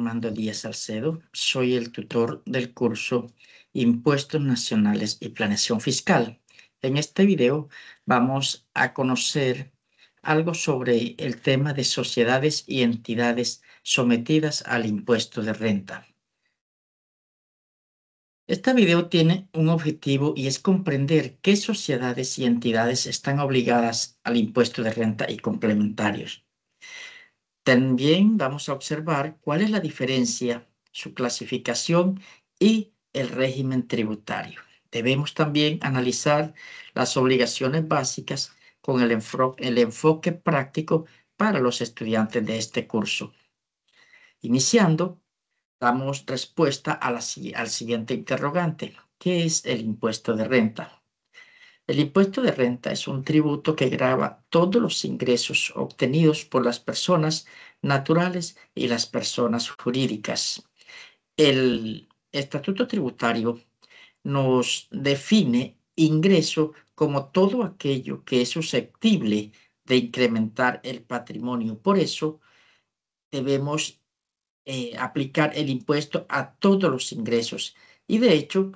Armando Díaz Salcedo, soy el tutor del curso Impuestos Nacionales y Planeación Fiscal. En este video vamos a conocer algo sobre el tema de sociedades y entidades sometidas al impuesto de renta. Este video tiene un objetivo y es comprender qué sociedades y entidades están obligadas al impuesto de renta y complementarios. También vamos a observar cuál es la diferencia, su clasificación y el régimen tributario. Debemos también analizar las obligaciones básicas con el enfoque práctico para los estudiantes de este curso. Iniciando, damos respuesta a al siguiente interrogante: ¿qué es el impuesto de renta? El impuesto de renta es un tributo que grava todos los ingresos obtenidos por las personas naturales y las personas jurídicas. El estatuto tributario nos define ingreso como todo aquello que es susceptible de incrementar el patrimonio. Por eso debemos aplicar el impuesto a todos los ingresos. Y de hecho,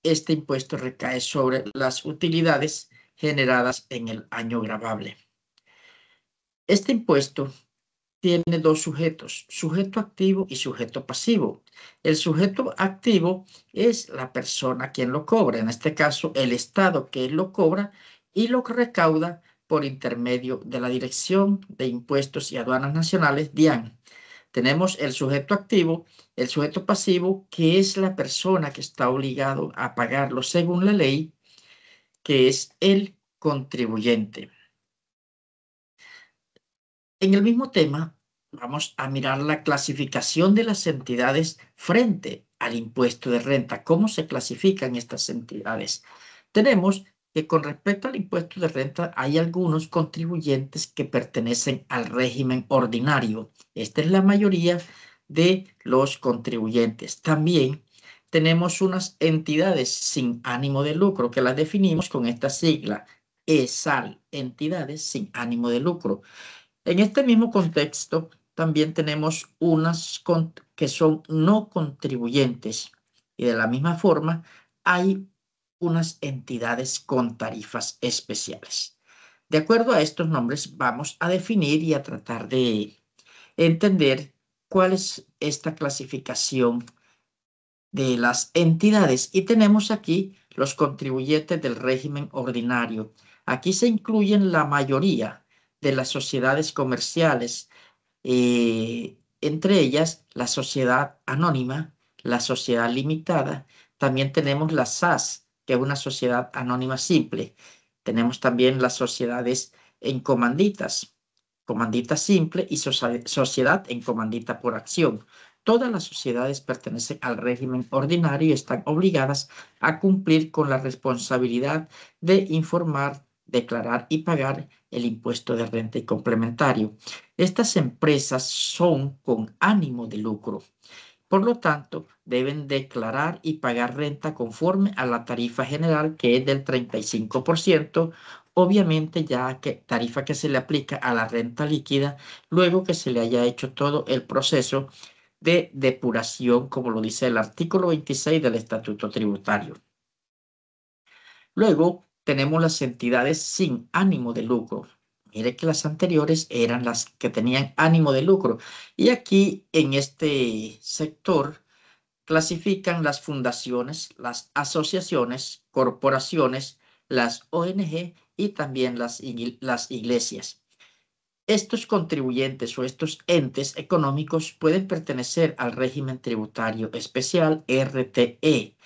este impuesto recae sobre las utilidades generadas en el año gravable. Este impuesto tiene dos sujetos: sujeto activo y sujeto pasivo. El sujeto activo es la persona quien lo cobra, en este caso el Estado que lo cobra y lo recauda por intermedio de la Dirección de Impuestos y Aduanas Nacionales, DIAN. Tenemos el sujeto activo, el sujeto pasivo, que es la persona que está obligado a pagarlo según la ley, que es el contribuyente. En el mismo tema, vamos a mirar la clasificación de las entidades frente al impuesto de renta. ¿Cómo se clasifican estas entidades? Tenemos que con respecto al impuesto de renta hay algunos contribuyentes que pertenecen al régimen ordinario. Esta es la mayoría de los contribuyentes. También tenemos unas entidades sin ánimo de lucro que las definimos con esta sigla: ESAL, entidades sin ánimo de lucro. En este mismo contexto, también tenemos unas que son no contribuyentes, y de la misma forma hay unas entidades con tarifas especiales. De acuerdo a estos nombres, vamos a definir y a tratar de entender cuál es esta clasificación de las entidades. Y tenemos aquí los contribuyentes del régimen ordinario. Aquí se incluyen la mayoría de las sociedades comerciales, entre ellas la sociedad anónima, la sociedad limitada. También tenemos la SAS, que es una sociedad anónima simple. Tenemos también las sociedades en comanditas, comandita simple y sociedad en comandita por acción. Todas las sociedades pertenecen al régimen ordinario y están obligadas a cumplir con la responsabilidad de informar, declarar y pagar el impuesto de renta y complementario. Estas empresas son con ánimo de lucro. Por lo tanto, deben declarar y pagar renta conforme a la tarifa general, que es del 35%, obviamente ya que tarifa que se le aplica a la renta líquida luego que se le haya hecho todo el proceso de depuración, como lo dice el artículo 26 del Estatuto Tributario. Luego tenemos las entidades sin ánimo de lucro. Mire que las anteriores eran las que tenían ánimo de lucro. Y aquí en este sector clasifican las fundaciones, las asociaciones, corporaciones, las ONG y también las iglesias. Estos contribuyentes o estos entes económicos pueden pertenecer al régimen tributario especial RTE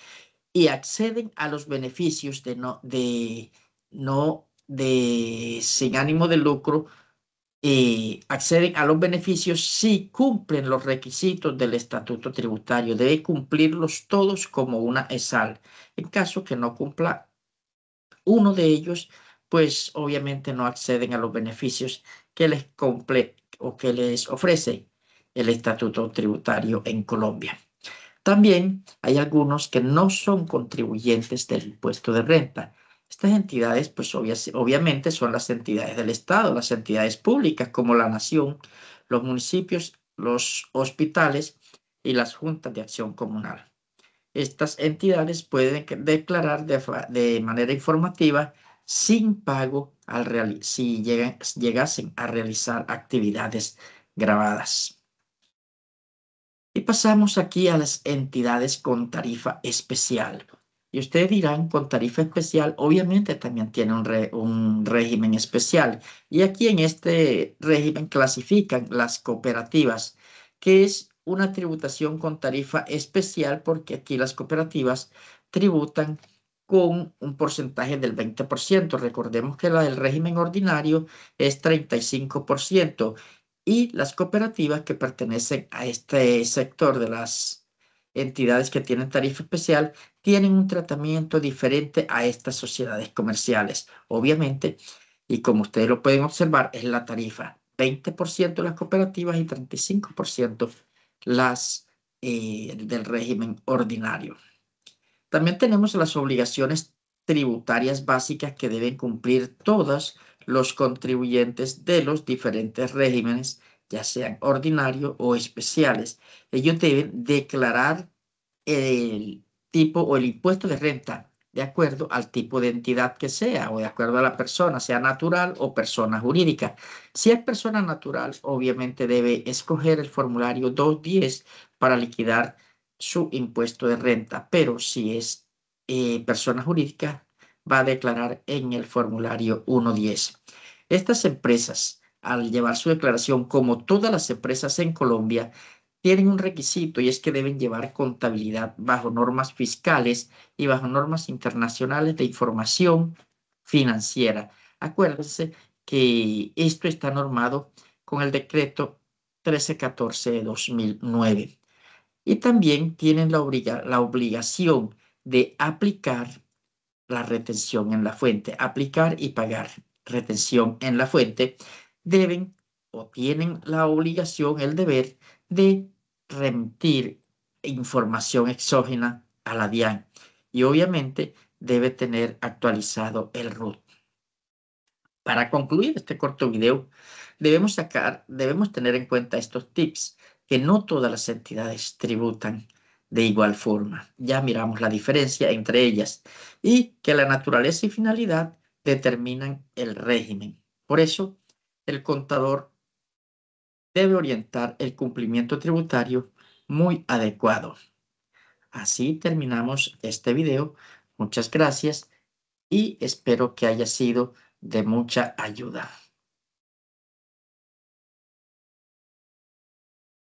y acceden a los beneficios sin ánimo de lucro. Acceden a los beneficios si cumplen los requisitos del estatuto tributario. Debe cumplirlos todos como una ESAL. En caso que no cumpla uno de ellos, pues obviamente no acceden a los beneficios que les cumple o que les ofrece el estatuto tributario en Colombia. También hay algunos que no son contribuyentes del impuesto de renta. Estas entidades, pues obviamente son las entidades del Estado, las entidades públicas como la nación, los municipios, los hospitales y las juntas de acción comunal. Estas entidades pueden declarar de manera informativa sin pago si llegasen a realizar actividades grabadas. Y pasamos aquí a las entidades con tarifa especial. Y ustedes dirán, con tarifa especial, obviamente también tiene un régimen especial. Y aquí en este régimen clasifican las cooperativas, que es una tributación con tarifa especial, porque aquí las cooperativas tributan con un porcentaje del 20%. Recordemos que la del régimen ordinario es 35%. Y las cooperativas que pertenecen a este sector de las entidades que tienen tarifa especial tienen un tratamiento diferente a estas sociedades comerciales. Obviamente, y como ustedes lo pueden observar, es la tarifa 20% las cooperativas y 35% las del régimen ordinario. También tenemos las obligaciones tributarias básicas que deben cumplir todos los contribuyentes de los diferentes regímenes, ya sean ordinarios o especiales. Ellos deben declarar el tipo o el impuesto de renta de acuerdo al tipo de entidad que sea o de acuerdo a la persona, sea natural o persona jurídica. Si es persona natural, obviamente debe escoger el formulario 210 para liquidar su impuesto de renta, pero si es persona jurídica, va a declarar en el formulario 110. Estas empresas, al llevar su declaración, como todas las empresas en Colombia, tienen un requisito y es que deben llevar contabilidad bajo normas fiscales y bajo normas internacionales de información financiera. Acuérdense que esto está normado con el decreto 1314 de 2009. Y también tienen la obligación de aplicar la retención en la fuente, aplicar y pagar retención en la fuente, deben o tienen la obligación, el deber de remitir información exógena a la DIAN y obviamente debe tener actualizado el RUT. Para concluir este corto video, debemos tener en cuenta estos tips, que no todas las entidades tributan de igual forma. Ya miramos la diferencia entre ellas y que la naturaleza y finalidad determinan el régimen. Por eso, el contador debe orientar el cumplimiento tributario muy adecuado. Así terminamos este video. Muchas gracias y espero que haya sido de mucha ayuda.